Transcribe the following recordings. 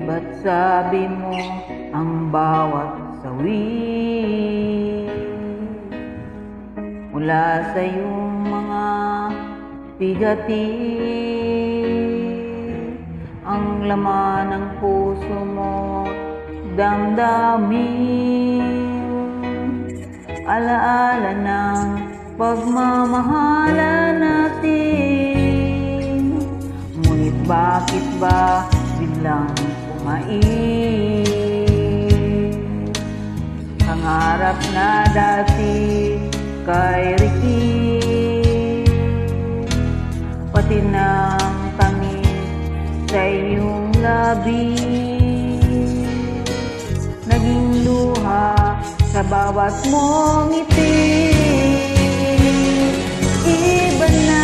Ba't sabi mo ang bawat sawi mula sa iyong mga bigati, ang laman ng puso mo damdamin, alaala ng pagmamahala natin. Ngunit bakit ba biglang pumait pangarap na dati kay Ricky, pati ng tamis sa iyong labi, naging luha sa bawat mong ngiti. Iba na,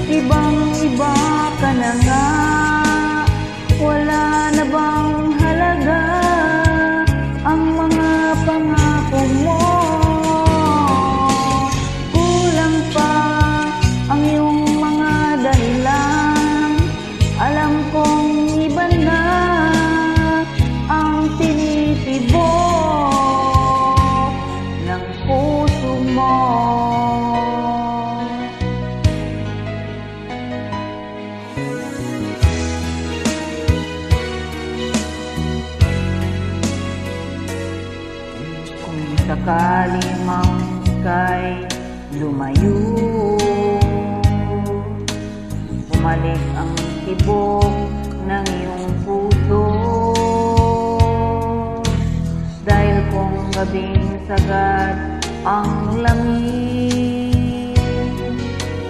ibang-iba ka na nga, wala na bang halaga ang mga pangako mo? Kulang pa ang iyong mga dahilan, alam kong iba na ang tinitibok ng puso mo. Sakali mang ika'y lumayo, bumalik ang tibok ng iyong puso, dahil kung gabing sagad ang langit,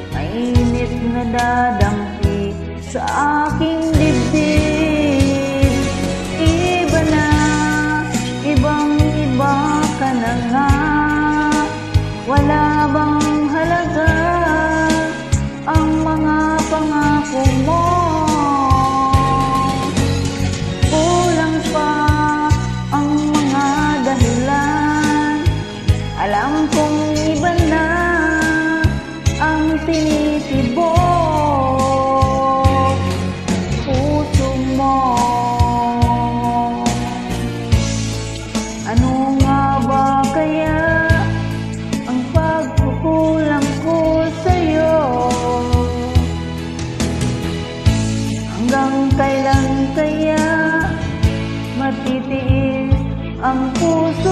mainit na dadampi sa aking dibdib. Iba na, ibang-iba ka na nga, wala bang halaga ang mga pangako mo? Kulang pa ang mga dahilan, alam kong iba na ang tinitibok puso mo. Ano nga ba kaya ang pagkukulang ko sa'yo? Hanggang kailan kaya matitiis ang puso